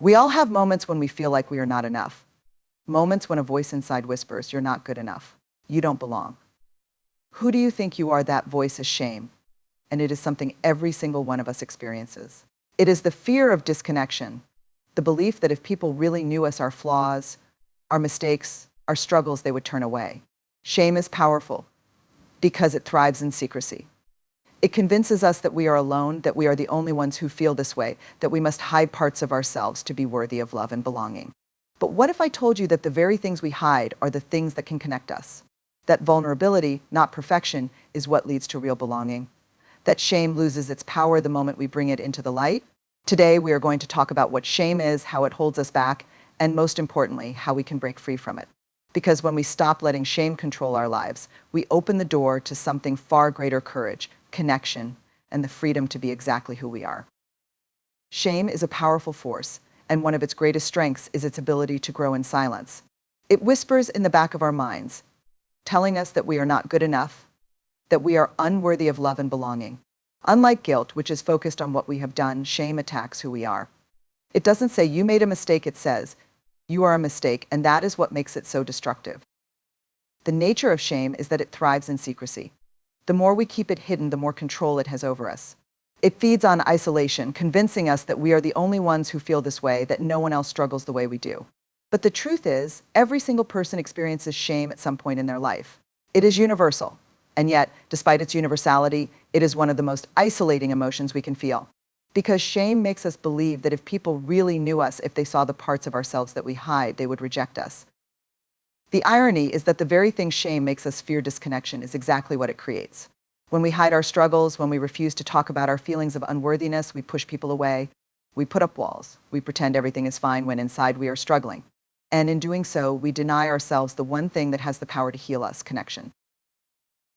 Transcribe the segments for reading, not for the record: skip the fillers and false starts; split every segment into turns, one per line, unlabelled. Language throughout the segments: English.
We all have moments when we feel like we are not enough. Moments when a voice inside whispers, "You're not good enough. You don't belong." Who do you think you are? That voice is shame, and it is something every single one of us experiences. It is the fear of disconnection, the belief that if people really knew us, our flaws, our mistakes, our struggles, they would turn away. Shame is powerful because it thrives in secrecy. It convinces us that we are alone, that we are the only ones who feel this way, that we must hide parts of ourselves to be worthy of love and belonging. But what if I told you that the very things we hide are the things that can connect us? That vulnerability, not perfection, is what leads to real belonging. That shame loses its power the moment we bring it into the light. Today, we are going to talk about what shame is, how it holds us back, and most importantly, how we can break free from it. Because when we stop letting shame control our lives, we open the door to something far greater: courage, connection, and the freedom to be exactly who we are. Shame is a powerful force, and one of its greatest strengths is its ability to grow in silence. It whispers in the back of our minds, telling us that we are not good enough, that we are unworthy of love and belonging. Unlike guilt, which is focused on what we have done, shame attacks who we are. It doesn't say you made a mistake, it says you are a mistake, and that is what makes it so destructive. The nature of shame is that it thrives in secrecy. The more we keep it hidden, the more control it has over us. It feeds on isolation, convincing us that we are the only ones who feel this way, that no one else struggles the way we do. But the truth is, every single person experiences shame at some point in their life. It is universal, and yet, despite its universality, it is one of the most isolating emotions we can feel. Because shame makes us believe that if people really knew us, if they saw the parts of ourselves that we hide, they would reject us. The irony is that the very thing shame makes us fear, disconnection, is exactly what it creates. When we hide our struggles, when we refuse to talk about our feelings of unworthiness, we push people away, we put up walls, we pretend everything is fine when inside we are struggling. And in doing so, we deny ourselves the one thing that has the power to heal us: connection.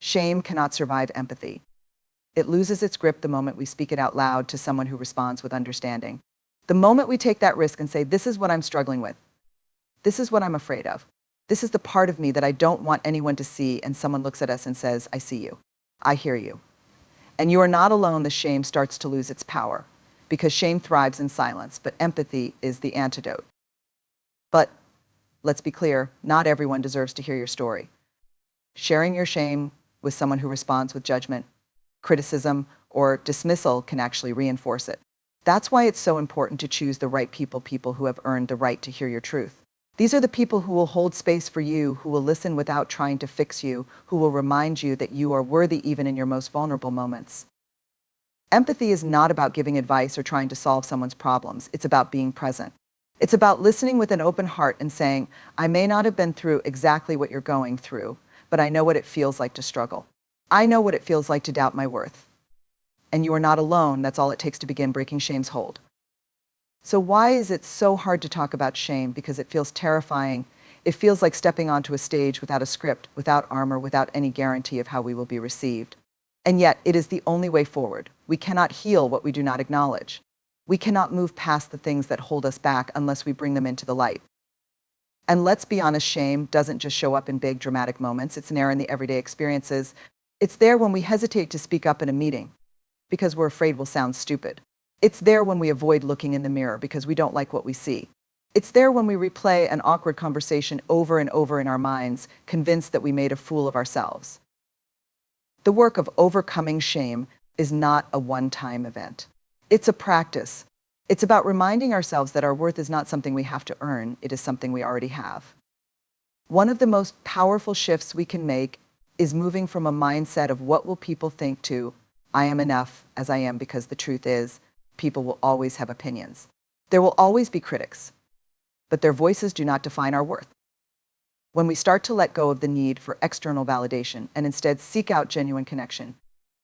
Shame cannot survive empathy. It loses its grip the moment we speak it out loud to someone who responds with understanding. The moment we take that risk and say, "This is what I'm struggling with. This is what I'm afraid of. This is the part of me that I don't want anyone to see," and someone looks at us and says, "I see you. I hear you." And you are not alone. The shame starts to lose its power, because shame thrives in silence, but empathy is the antidote. But let's be clear, not everyone deserves to hear your story. Sharing your shame with someone who responds with judgment, criticism, or dismissal can actually reinforce it. That's why it's so important to choose the right people who have earned the right to hear your truth. These are the people who will hold space for you, who will listen without trying to fix you, who will remind you that you are worthy even in your most vulnerable moments. Empathy is not about giving advice or trying to solve someone's problems. It's about being present. It's about listening with an open heart and saying, "I may not have been through exactly what you're going through, but I know what it feels like to struggle. I know what it feels like to doubt my worth. And you are not alone." That's all it takes to begin breaking shame's hold. So why is it so hard to talk about shame? Because it feels terrifying. It feels like stepping onto a stage without a script, without armor, without any guarantee of how we will be received. And yet, it is the only way forward. We cannot heal what we do not acknowledge. We cannot move past the things that hold us back unless we bring them into the light. And let's be honest, shame doesn't just show up in big dramatic moments. It's there in the everyday experiences. It's there when we hesitate to speak up in a meeting because we're afraid we'll sound stupid. It's there when we avoid looking in the mirror because we don't like what we see. It's there when we replay an awkward conversation over and over in our minds, convinced that we made a fool of ourselves. The work of overcoming shame is not a one-time event. It's a practice. It's about reminding ourselves that our worth is not something we have to earn, it is something we already have. One of the most powerful shifts we can make is moving from a mindset of "what will people think" to "I am enough as I am," because the truth is, people will always have opinions. There will always be critics, but their voices do not define our worth. When we start to let go of the need for external validation and instead seek out genuine connection,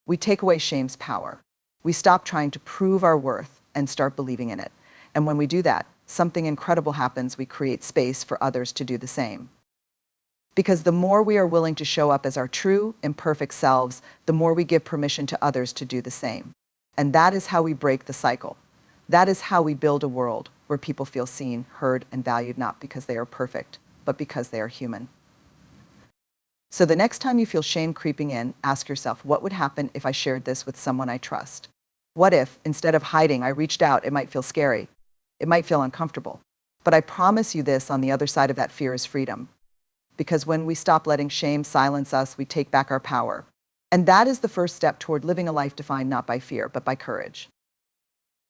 we take away shame's power. We stop trying to prove our worth and start believing in it. And when we do that, something incredible happens. We create space for others to do the same. Because the more we are willing to show up as our true, imperfect selves, the more we give permission to others to do the same. And that is how we break the cycle. That is how we build a world where people feel seen, heard, and valued, not because they are perfect, but because they are human. So the next time you feel shame creeping in, ask yourself, what would happen if I shared this with someone I trust? What if, instead of hiding, I reached out? It might feel scary, It might feel uncomfortable. But I promise you this, on the other side of that fear is freedom. Because when we stop letting shame silence us, we take back our power. And that is the first step toward living a life defined not by fear, but by courage.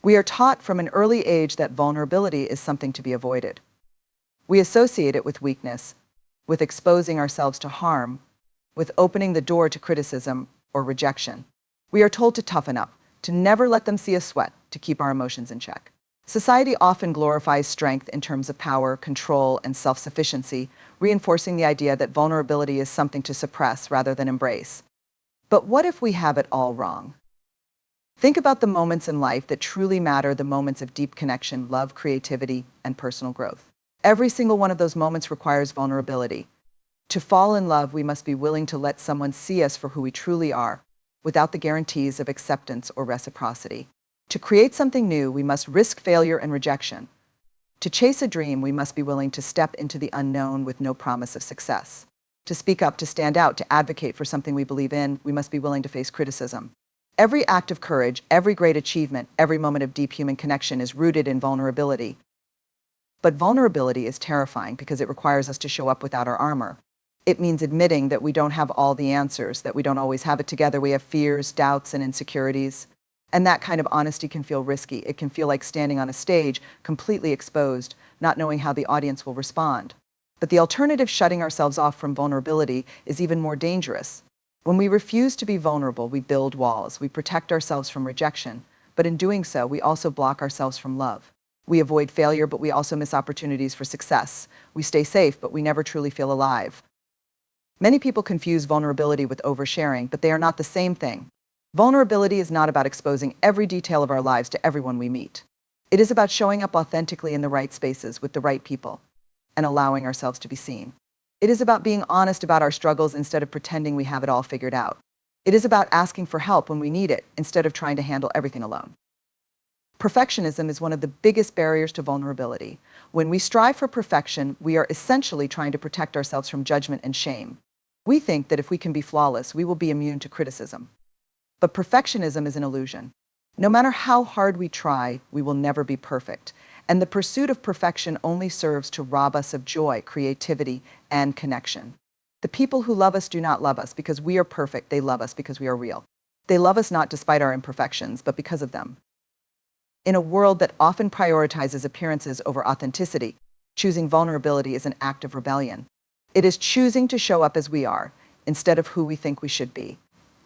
We are taught from an early age that vulnerability is something to be avoided. We associate it with weakness, with exposing ourselves to harm, with opening the door to criticism or rejection. We are told to toughen up, to never let them see us sweat, to keep our emotions in check. Society often glorifies strength in terms of power, control, and self-sufficiency, reinforcing the idea that vulnerability is something to suppress rather than embrace. But what if we have it all wrong? Think about the moments in life that truly matter, the moments of deep connection, love, creativity, and personal growth. Every single one of those moments requires vulnerability. To fall in love, we must be willing to let someone see us for who we truly are, without the guarantees of acceptance or reciprocity. To create something new, we must risk failure and rejection. To chase a dream, we must be willing to step into the unknown with no promise of success. To speak up, to stand out, to advocate for something we believe in, we must be willing to face criticism. Every act of courage, every great achievement, every moment of deep human connection is rooted in vulnerability. But vulnerability is terrifying because it requires us to show up without our armor. It means admitting that we don't have all the answers, that we don't always have it together. We have fears, doubts, and insecurities. And that kind of honesty can feel risky. It can feel like standing on a stage, completely exposed, not knowing how the audience will respond. But the alternative, shutting ourselves off from vulnerability, is even more dangerous. When we refuse to be vulnerable, we build walls. We protect ourselves from rejection. But in doing so, we also block ourselves from love. We avoid failure, but we also miss opportunities for success. We stay safe, but we never truly feel alive. Many people confuse vulnerability with oversharing, but they are not the same thing. Vulnerability is not about exposing every detail of our lives to everyone we meet. It is about showing up authentically in the right spaces with the right people and allowing ourselves to be seen. It is about being honest about our struggles instead of pretending we have it all figured out. It is about asking for help when we need it instead of trying to handle everything alone. Perfectionism is one of the biggest barriers to vulnerability. When we strive for perfection, we are essentially trying to protect ourselves from judgment and shame. We think that if we can be flawless, we will be immune to criticism. But perfectionism is an illusion. No matter how hard we try, we will never be perfect. And the pursuit of perfection only serves to rob us of joy, creativity, and connection. The people who love us do not love us because we are perfect. They love us because we are real. They love us not despite our imperfections, but because of them. In a world that often prioritizes appearances over authenticity, choosing vulnerability is an act of rebellion. It is choosing to show up as we are, instead of who we think we should be.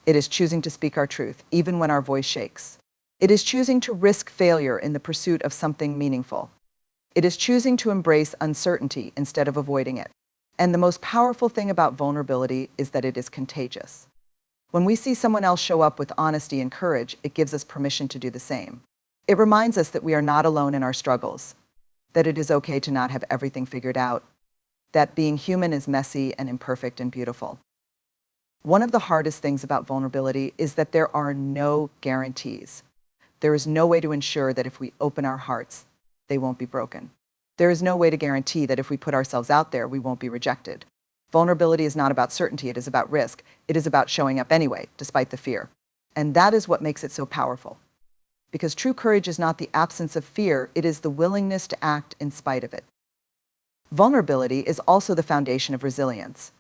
It is choosing to speak our truth, even when our voice shakes. It is choosing to risk failure in the pursuit of something meaningful. It is choosing to embrace uncertainty instead of avoiding it. And the most powerful thing about vulnerability is that it is contagious. When we see someone else show up with honesty and courage, it gives us permission to do the same. It reminds us that we are not alone in our struggles, that it is okay to not have everything figured out, that being human is messy and imperfect and beautiful. One of the hardest things about vulnerability is that there are no guarantees. There is no way to ensure that if we open our hearts, they won't be broken. There is no way to guarantee that if we put ourselves out there, we won't be rejected. Vulnerability is not about certainty, it is about risk. It is about showing up anyway, despite the fear. And that is what makes it so powerful. Because true courage is not the absence of fear, it is the willingness to act in spite of it. Vulnerability is also the foundation of resilience.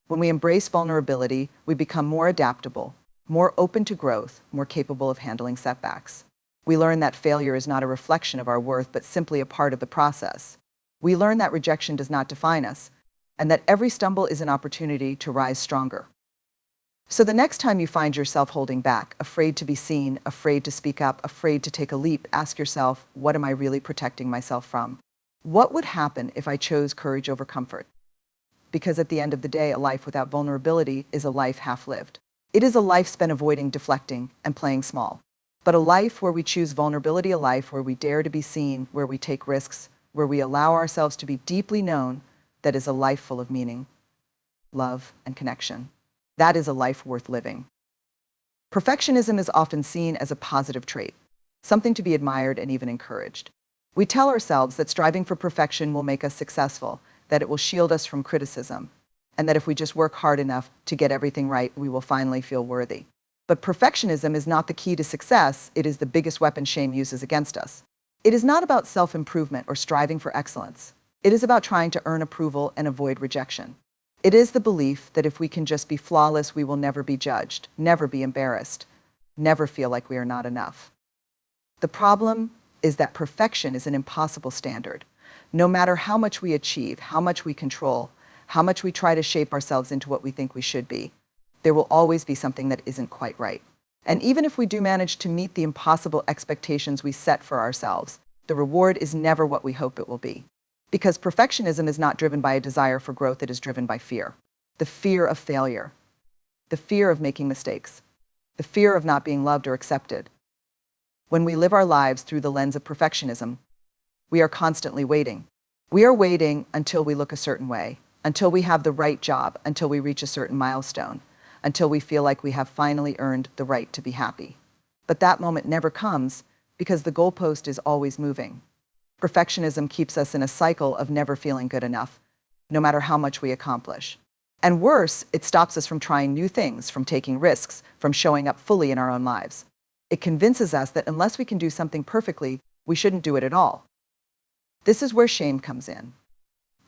When we embrace vulnerability, we become more adaptable, more open to growth, more capable of handling setbacks. We learn that failure is not a reflection of our worth, but simply a part of the process. We learn that rejection does not define us, and that every stumble is an opportunity to rise stronger. So the next time you find yourself holding back, afraid to be seen, afraid to speak up, afraid to take a leap, ask yourself, what am I really protecting myself from? What would happen if I chose courage over comfort? Because at the end of the day, a life without vulnerability is a life half-lived. It is a life spent avoiding, deflecting, and playing small. But a life where we choose vulnerability, a life where we dare to be seen, where we take risks, where we allow ourselves to be deeply known, that is a life full of meaning, love, and connection. That is a life worth living. Perfectionism is often seen as a positive trait, something to be admired and even encouraged. We tell ourselves that striving for perfection will make us successful, that it will shield us from criticism, and that if we just work hard enough to get everything right, we will finally feel worthy. But perfectionism is not the key to success, it is the biggest weapon shame uses against us. It is not about self-improvement or striving for excellence. It is about trying to earn approval and avoid rejection. It is the belief that if we can just be flawless, we will never be judged, never be embarrassed, never feel like we are not enough. The problem is that perfection is an impossible standard. No matter how much we achieve, how much we control, how much we try to shape ourselves into what we think we should be, there will always be something that isn't quite right. And even if we do manage to meet the impossible expectations we set for ourselves, the reward is never what we hope it will be. Because perfectionism is not driven by a desire for growth, it is driven by fear. The fear of failure, the fear of making mistakes, the fear of not being loved or accepted. When we live our lives through the lens of perfectionism, we are constantly waiting. We are waiting until we look a certain way, until we have the right job, until we reach a certain milestone, until we feel like we have finally earned the right to be happy. But that moment never comes because the goalpost is always moving. Perfectionism keeps us in a cycle of never feeling good enough, no matter how much we accomplish. And worse, it stops us from trying new things, from taking risks, from showing up fully in our own lives. It convinces us that unless we can do something perfectly, we shouldn't do it at all. This is where shame comes in.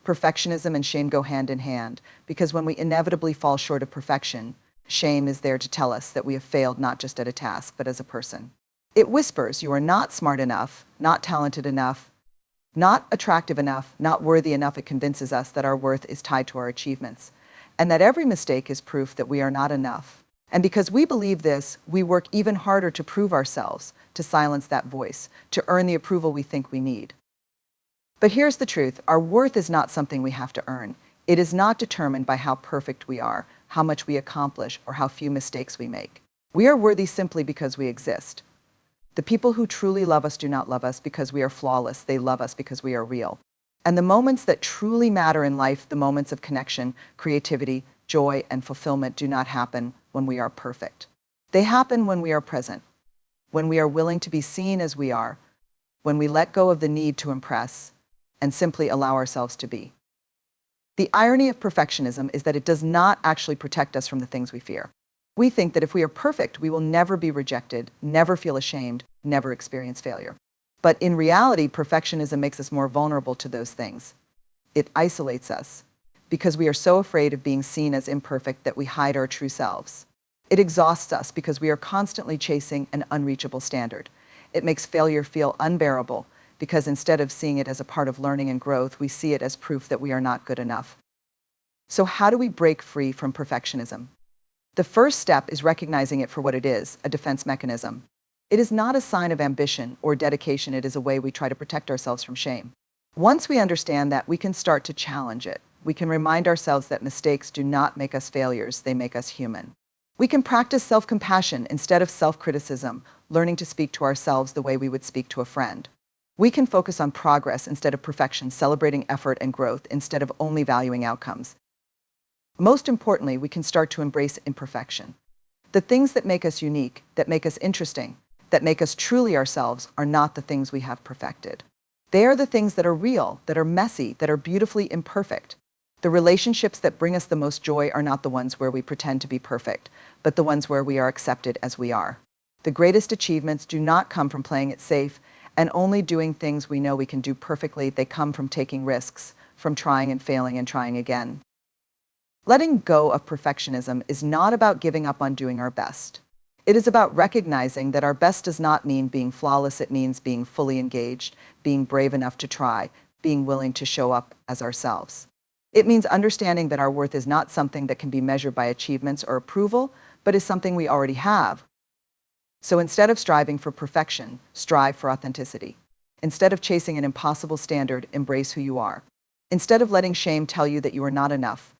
Perfectionism and shame go hand in hand, because when we inevitably fall short of perfection, shame is there to tell us that we have failed not just at a task, but as a person. It whispers, you are not smart enough, not talented enough, not attractive enough, not worthy enough. It convinces us that our worth is tied to our achievements, and that every mistake is proof that we are not enough. And because we believe this, we work even harder to prove ourselves, to silence that voice, to earn the approval we think we need. But here's the truth, our worth is not something we have to earn. It is not determined by how perfect we are, how much we accomplish, or how few mistakes we make. We are worthy simply because we exist. The people who truly love us do not love us because we are flawless, they love us because we are real. And the moments that truly matter in life, the moments of connection, creativity, joy, and fulfillment do not happen when we are perfect. They happen when we are present, when we are willing to be seen as we are, when we let go of the need to impress, and simply allow ourselves to be. The irony of perfectionism is that it does not actually protect us from the things we fear. We think that if we are perfect, we will never be rejected, never feel ashamed, never experience failure. But in reality, perfectionism makes us more vulnerable to those things. It isolates us because we are so afraid of being seen as imperfect that we hide our true selves. It exhausts us because we are constantly chasing an unreachable standard. It makes failure feel unbearable because instead of seeing it as a part of learning and growth, we see it as proof that we are not good enough. So how do we break free from perfectionism? The first step is recognizing it for what it is, a defense mechanism. It is not a sign of ambition or dedication, it is a way we try to protect ourselves from shame. Once we understand that, we can start to challenge it. We can remind ourselves that mistakes do not make us failures, they make us human. We can practice self-compassion instead of self-criticism, learning to speak to ourselves the way we would speak to a friend. We can focus on progress instead of perfection, celebrating effort and growth instead of only valuing outcomes. Most importantly, we can start to embrace imperfection. The things that make us unique, that make us interesting, that make us truly ourselves are not the things we have perfected. They are the things that are real, that are messy, that are beautifully imperfect. The relationships that bring us the most joy are not the ones where we pretend to be perfect, but the ones where we are accepted as we are. The greatest achievements do not come from playing it safe and only doing things we know we can do perfectly. They come from taking risks, from trying and failing and trying again. Letting go of perfectionism is not about giving up on doing our best. It is about recognizing that our best does not mean being flawless. It means being fully engaged, being brave enough to try, being willing to show up as ourselves. It means understanding that our worth is not something that can be measured by achievements or approval, but is something we already have. So instead of striving for perfection, strive for authenticity. Instead of chasing an impossible standard, embrace who you are. Instead of letting shame tell you that you are not enough,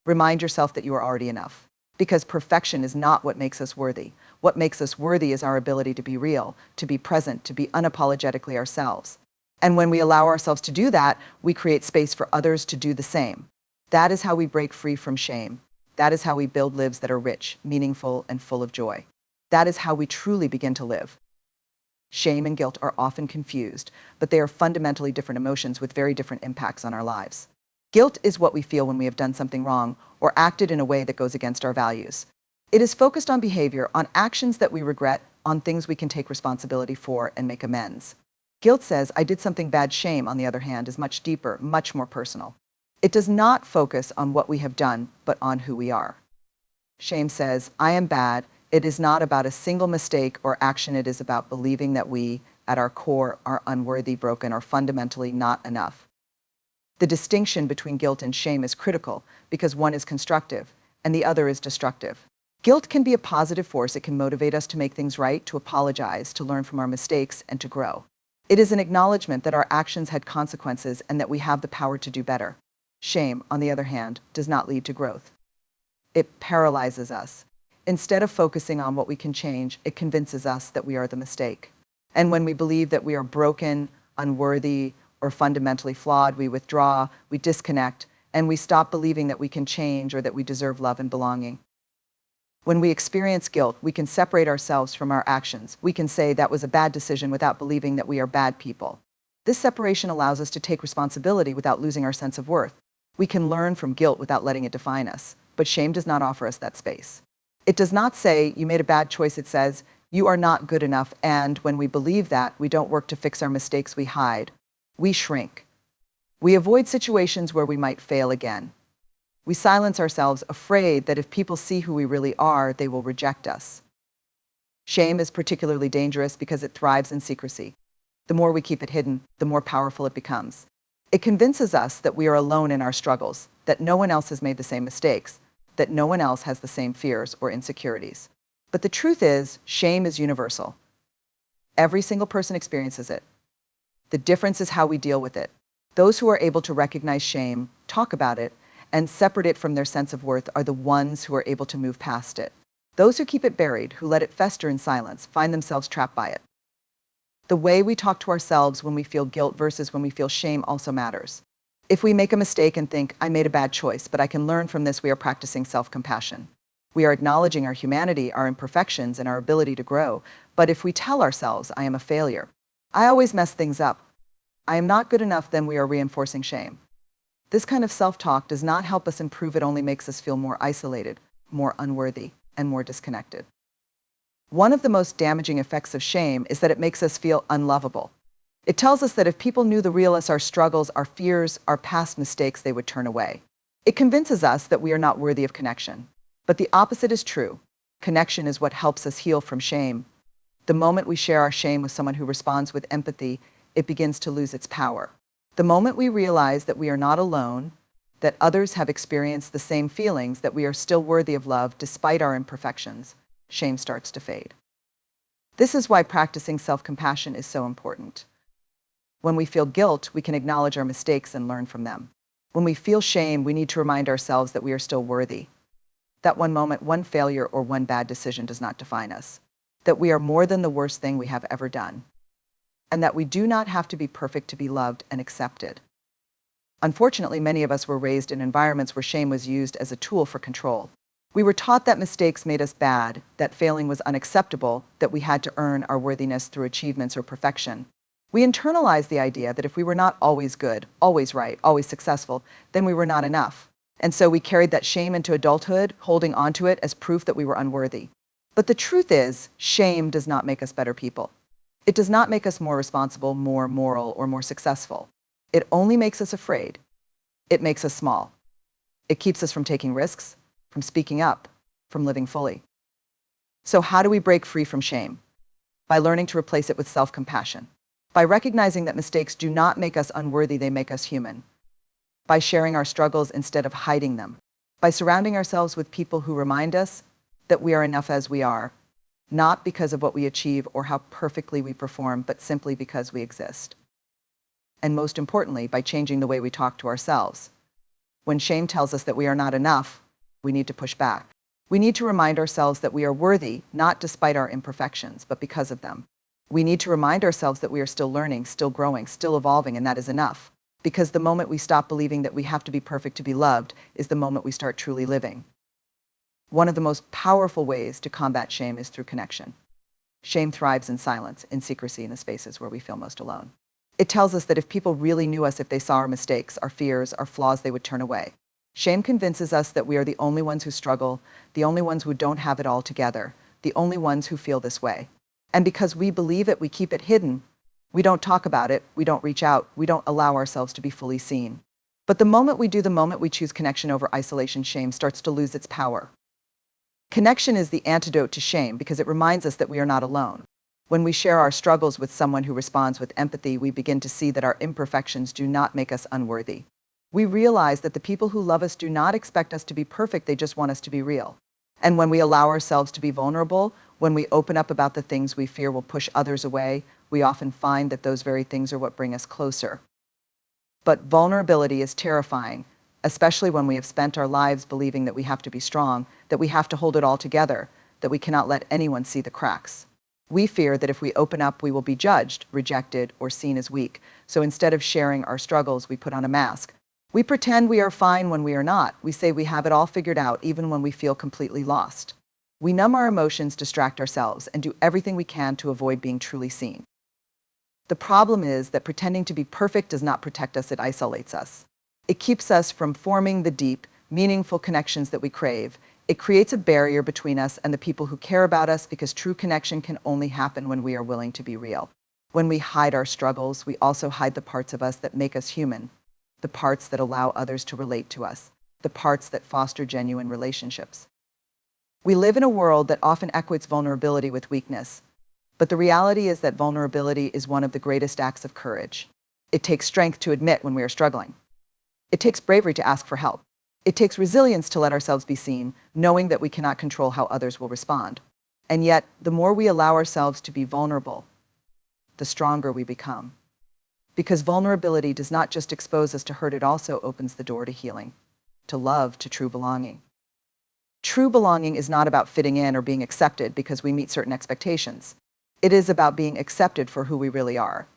remind yourself that you are already enough. Because perfection is not what makes us worthy. What makes us worthy is our ability to be real, to be present, to be unapologetically ourselves. And when we allow ourselves to do that, we create space for others to do the same. That is how we break free from shame. That is how we build lives that are rich, meaningful, and full of joy. That is how we truly begin to live. Shame and guilt are often confused, but they are fundamentally different emotions with very different impacts on our lives. Guilt is what we feel when we have done something wrong or acted in a way that goes against our values. It is focused on behavior, on actions that we regret, on things we can take responsibility for and make amends. Guilt says, I did something bad. Shame, on the other hand, is much deeper, much more personal. It does not focus on what we have done, but on who we are. Shame says, I am bad. It is not about a single mistake or action. It is about believing that we, at our core, are unworthy, broken, or fundamentally not enough. The distinction between guilt and shame is critical because one is constructive and the other is destructive. Guilt can be a positive force. It can motivate us to make things right, to apologize, to learn from our mistakes, and to grow. It is an acknowledgement that our actions had consequences and that we have the power to do better. Shame, on the other hand, does not lead to growth. It paralyzes us. Instead of focusing on what we can change, it convinces us that we are the mistake. And when we believe that we are broken, unworthy, or fundamentally flawed, we withdraw, we disconnect, and we stop believing that we can change or that we deserve love and belonging. When we experience guilt, we can separate ourselves from our actions. We can say that was a bad decision without believing that we are bad people. This separation allows us to take responsibility without losing our sense of worth. We can learn from guilt without letting it define us, but shame does not offer us that space. It does not say, you made a bad choice. It says, you are not good enough. And when we believe that, we don't work to fix our mistakes. We hide. We shrink. We avoid situations where we might fail again. We silence ourselves, afraid that if people see who we really are, they will reject us. Shame is particularly dangerous because it thrives in secrecy. The more we keep it hidden, the more powerful it becomes. It convinces us that we are alone in our struggles, that no one else has made the same mistakes, that no one else has the same fears or insecurities. But the truth is, shame is universal. Every single person experiences it. The difference is how we deal with it. Those who are able to recognize shame, talk about it, and separate it from their sense of worth are the ones who are able to move past it. Those who keep it buried, who let it fester in silence, find themselves trapped by it. The way we talk to ourselves when we feel guilt versus when we feel shame also matters. If we make a mistake and think, I made a bad choice, but I can learn from this, we are practicing self-compassion. We are acknowledging our humanity, our imperfections, and our ability to grow. But if we tell ourselves, I am a failure, I always mess things up, I am not good enough, then we are reinforcing shame. This kind of self-talk does not help us improve. It only makes us feel more isolated, more unworthy, and more disconnected. One of the most damaging effects of shame is that it makes us feel unlovable. It tells us that if people knew the real us, our struggles, our fears, our past mistakes, they would turn away. It convinces us that we are not worthy of connection. But the opposite is true. Connection is what helps us heal from shame. The moment we share our shame with someone who responds with empathy, it begins to lose its power. The moment we realize that we are not alone, that others have experienced the same feelings, that we are still worthy of love despite our imperfections, shame starts to fade. This is why practicing self-compassion is so important. When we feel guilt, we can acknowledge our mistakes and learn from them. When we feel shame, we need to remind ourselves that we are still worthy. That one moment, one failure, or one bad decision does not define us. That we are more than the worst thing we have ever done. And that we do not have to be perfect to be loved and accepted. Unfortunately, many of us were raised in environments where shame was used as a tool for control. We were taught that mistakes made us bad, that failing was unacceptable, that we had to earn our worthiness through achievements or perfection. We internalized the idea that if we were not always good, always right, always successful, then we were not enough. And so we carried that shame into adulthood, holding onto it as proof that we were unworthy. But the truth is, shame does not make us better people. It does not make us more responsible, more moral, or more successful. It only makes us afraid. It makes us small. It keeps us from taking risks, from speaking up, from living fully. So how do we break free from shame? By learning to replace it with self-compassion. By recognizing that mistakes do not make us unworthy, they make us human. By sharing our struggles instead of hiding them. By surrounding ourselves with people who remind us that we are enough as we are, not because of what we achieve or how perfectly we perform, but simply because we exist. And most importantly, by changing the way we talk to ourselves. When shame tells us that we are not enough, we need to push back. We need to remind ourselves that we are worthy, not despite our imperfections, but because of them. We need to remind ourselves that we are still learning, still growing, still evolving, and that is enough. Because the moment we stop believing that we have to be perfect to be loved is the moment we start truly living. One of the most powerful ways to combat shame is through connection. Shame thrives in silence, in secrecy, in the spaces where we feel most alone. It tells us that if people really knew us, if they saw our mistakes, our fears, our flaws, they would turn away. Shame convinces us that we are the only ones who struggle, the only ones who don't have it all together, the only ones who feel this way. And because we believe it, we keep it hidden. We don't talk about it, we don't reach out, we don't allow ourselves to be fully seen. But the moment we do, the moment we choose connection over isolation, shame starts to lose its power. Connection is the antidote to shame because it reminds us that we are not alone. When we share our struggles with someone who responds with empathy, we begin to see that our imperfections do not make us unworthy. We realize that the people who love us do not expect us to be perfect, they just want us to be real. And when we allow ourselves to be vulnerable, when we open up about the things we fear will push others away, we often find that those very things are what bring us closer. But vulnerability is terrifying, especially when we have spent our lives believing that we have to be strong, that we have to hold it all together, that we cannot let anyone see the cracks. We fear that if we open up, we will be judged, rejected, or seen as weak. So instead of sharing our struggles, we put on a mask. We pretend we are fine when we are not. We say we have it all figured out even when we feel completely lost. We numb our emotions, distract ourselves, and do everything we can to avoid being truly seen. The problem is that pretending to be perfect does not protect us, it isolates us. It keeps us from forming the deep, meaningful connections that we crave. It creates a barrier between us and the people who care about us because true connection can only happen when we are willing to be real. When we hide our struggles, we also hide the parts of us that make us human, the parts that allow others to relate to us, the parts that foster genuine relationships. We live in a world that often equates vulnerability with weakness, but the reality is that vulnerability is one of the greatest acts of courage. It takes strength to admit when we are struggling. It takes bravery to ask for help. It takes resilience to let ourselves be seen, knowing that we cannot control how others will respond. And yet, the more we allow ourselves to be vulnerable, the stronger we become. Because vulnerability does not just expose us to hurt, it also opens the door to healing, to love, to true belonging. True belonging is not about fitting in or being accepted because we meet certain expectations. It is about being accepted for who we really are.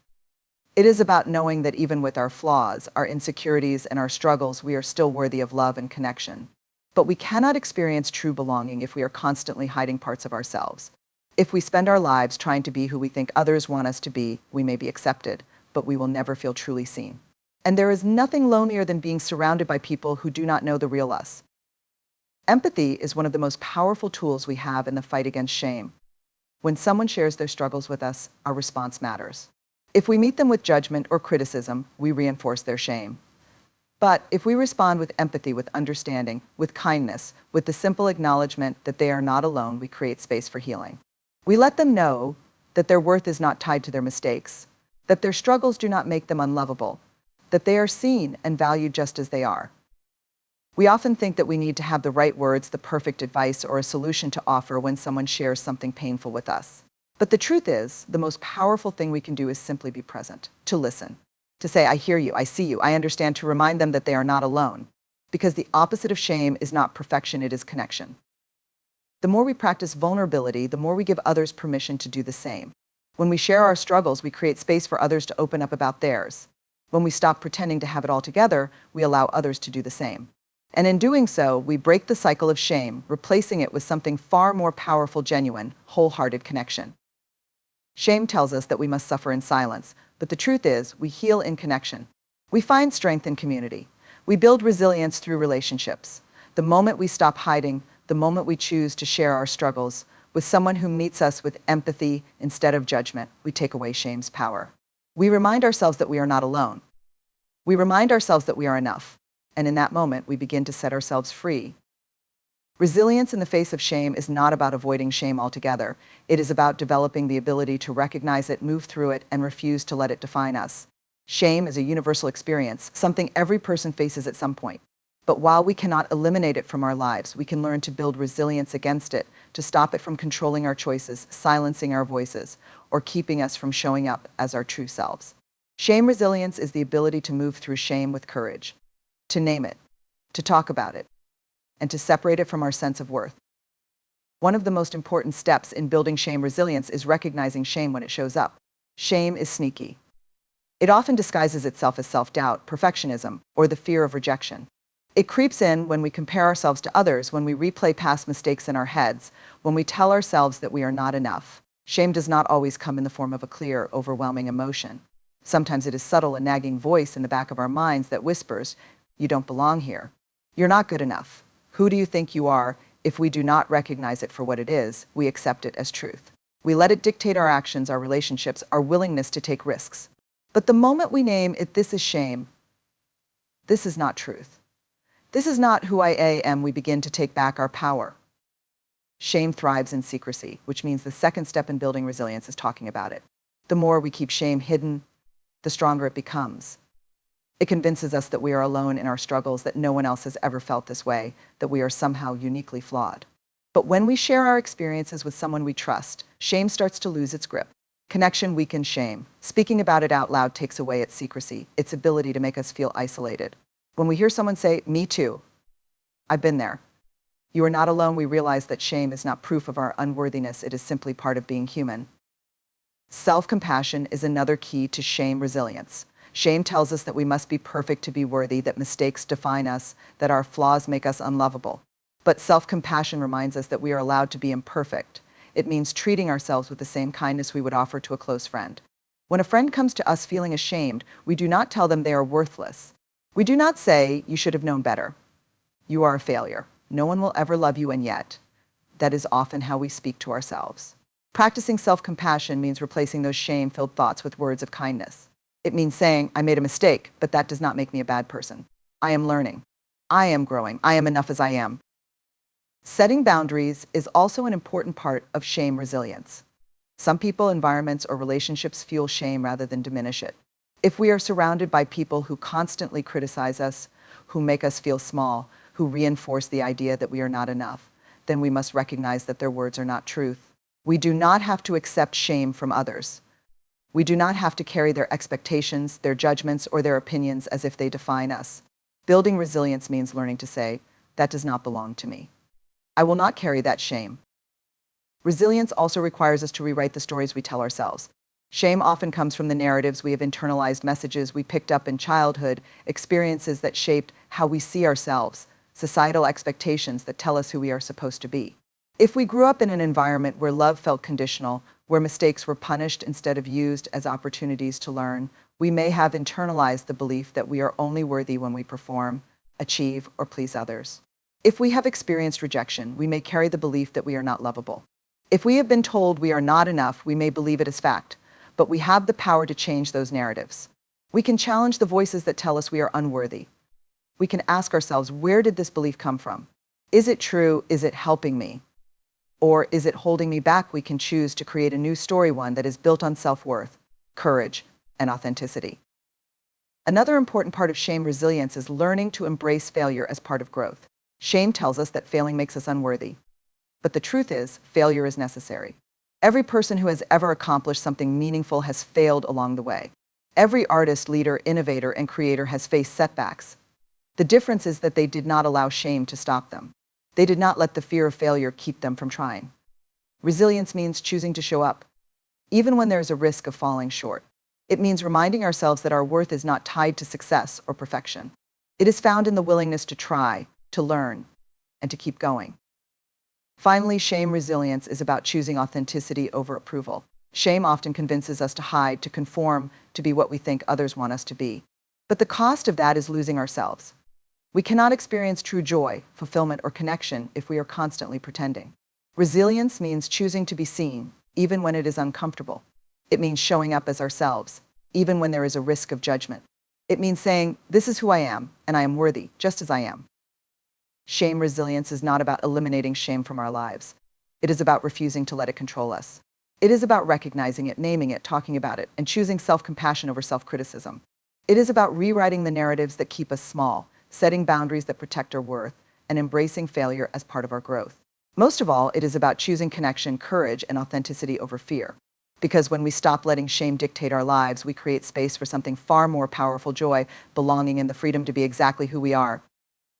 It is about knowing that even with our flaws, our insecurities, and our struggles, we are still worthy of love and connection. But we cannot experience true belonging if we are constantly hiding parts of ourselves. If we spend our lives trying to be who we think others want us to be, we may be accepted, but we will never feel truly seen. And there is nothing lonelier than being surrounded by people who do not know the real us. Empathy is one of the most powerful tools we have in the fight against shame. When someone shares their struggles with us, our response matters. If we meet them with judgment or criticism, we reinforce their shame. But if we respond with empathy, with understanding, with kindness, with the simple acknowledgement that they are not alone, we create space for healing. We let them know that their worth is not tied to their mistakes, that their struggles do not make them unlovable, that they are seen and valued just as they are. We often think that we need to have the right words, the perfect advice, or a solution to offer when someone shares something painful with us. But the truth is, the most powerful thing we can do is simply be present, to listen, to say, I hear you, I see you, I understand, to remind them that they are not alone. Because the opposite of shame is not perfection, it is connection. The more we practice vulnerability, the more we give others permission to do the same. When we share our struggles, we create space for others to open up about theirs. When we stop pretending to have it all together, we allow others to do the same. And in doing so, we break the cycle of shame, replacing it with something far more powerful, genuine, wholehearted connection. Shame tells us that we must suffer in silence, but the truth is, we heal in connection. We find strength in community. We build resilience through relationships. The moment we stop hiding, the moment we choose to share our struggles with someone who meets us with empathy instead of judgment, we take away shame's power. We remind ourselves that we are not alone. We remind ourselves that we are enough. And in that moment, we begin to set ourselves free. Resilience in the face of shame is not about avoiding shame altogether. It is about developing the ability to recognize it, move through it, and refuse to let it define us. Shame is a universal experience, something every person faces at some point. But while we cannot eliminate it from our lives, we can learn to build resilience against it, to stop it from controlling our choices, silencing our voices, or keeping us from showing up as our true selves. Shame resilience is the ability to move through shame with courage, to name it, to talk about it, and to separate it from our sense of worth. One of the most important steps in building shame resilience is recognizing shame when it shows up. Shame is sneaky. It often disguises itself as self-doubt, perfectionism, or the fear of rejection. It creeps in when we compare ourselves to others, when we replay past mistakes in our heads, when we tell ourselves that we are not enough. Shame does not always come in the form of a clear, overwhelming emotion. Sometimes it is subtle, a nagging voice in the back of our minds that whispers, "You don't belong here. You're not good enough. Who do you think you are?" If we do not recognize it for what it is, we accept it as truth. We let it dictate our actions, our relationships, our willingness to take risks. But the moment we name it, this is shame, this is not truth. This is not who I am, we begin to take back our power. Shame thrives in secrecy, which means the second step in building resilience is talking about it. The more we keep shame hidden, the stronger it becomes. It convinces us that we are alone in our struggles, that no one else has ever felt this way, that we are somehow uniquely flawed. But when we share our experiences with someone we trust, shame starts to lose its grip. Connection weakens shame. Speaking about it out loud takes away its secrecy, its ability to make us feel isolated. When we hear someone say, "Me too, I've been there," you are not alone, we realize that shame is not proof of our unworthiness, it is simply part of being human. Self-compassion is another key to shame resilience. Shame tells us that we must be perfect to be worthy, that mistakes define us, that our flaws make us unlovable. But self-compassion reminds us that we are allowed to be imperfect. It means treating ourselves with the same kindness we would offer to a close friend. When a friend comes to us feeling ashamed, we do not tell them they are worthless. We do not say, "You should have known better. You are a failure. No one will ever love you," and yet, that is often how we speak to ourselves. Practicing self-compassion means replacing those shame-filled thoughts with words of kindness. It means saying, "I made a mistake, but that does not make me a bad person. I am learning. I am growing. I am enough as I am." Setting boundaries is also an important part of shame resilience. Some people, environments, or relationships fuel shame rather than diminish it. If we are surrounded by people who constantly criticize us, who make us feel small, who reinforce the idea that we are not enough, then we must recognize that their words are not truth. We do not have to accept shame from others. We do not have to carry their expectations, their judgments, or their opinions as if they define us. Building resilience means learning to say, "That does not belong to me. I will not carry that shame." Resilience also requires us to rewrite the stories we tell ourselves. Shame often comes from the narratives we have internalized, messages we picked up in childhood, experiences that shaped how we see ourselves, societal expectations that tell us who we are supposed to be. If we grew up in an environment where love felt conditional, where mistakes were punished instead of used as opportunities to learn, we may have internalized the belief that we are only worthy when we perform, achieve, or please others. If we have experienced rejection, we may carry the belief that we are not lovable. If we have been told we are not enough, we may believe it as fact, but we have the power to change those narratives. We can challenge the voices that tell us we are unworthy. We can ask ourselves, where did this belief come from? Is it true? Is it helping me? Or is it holding me back? We can choose to create a new story, one that is built on self-worth, courage, and authenticity. Another important part of shame resilience is learning to embrace failure as part of growth. Shame tells us that failing makes us unworthy. But the truth is, failure is necessary. Every person who has ever accomplished something meaningful has failed along the way. Every artist, leader, innovator, and creator has faced setbacks. The difference is that they did not allow shame to stop them. They did not let the fear of failure keep them from trying. Resilience means choosing to show up, even when there is a risk of falling short. It means reminding ourselves that our worth is not tied to success or perfection. It is found in the willingness to try, to learn, and to keep going. Finally, shame resilience is about choosing authenticity over approval. Shame often convinces us to hide, to conform, to be what we think others want us to be. But the cost of that is losing ourselves. We cannot experience true joy, fulfillment, or connection if we are constantly pretending. Resilience means choosing to be seen, even when it is uncomfortable. It means showing up as ourselves, even when there is a risk of judgment. It means saying, "This is who I am, and I am worthy, just as I am." Shame resilience is not about eliminating shame from our lives. It is about refusing to let it control us. It is about recognizing it, naming it, talking about it, and choosing self-compassion over self-criticism. It is about rewriting the narratives that keep us small, setting boundaries that protect our worth, and embracing failure as part of our growth. Most of all, it is about choosing connection, courage, and authenticity over fear. Because when we stop letting shame dictate our lives, we create space for something far more powerful: joy, belonging, and the freedom to be exactly who we are.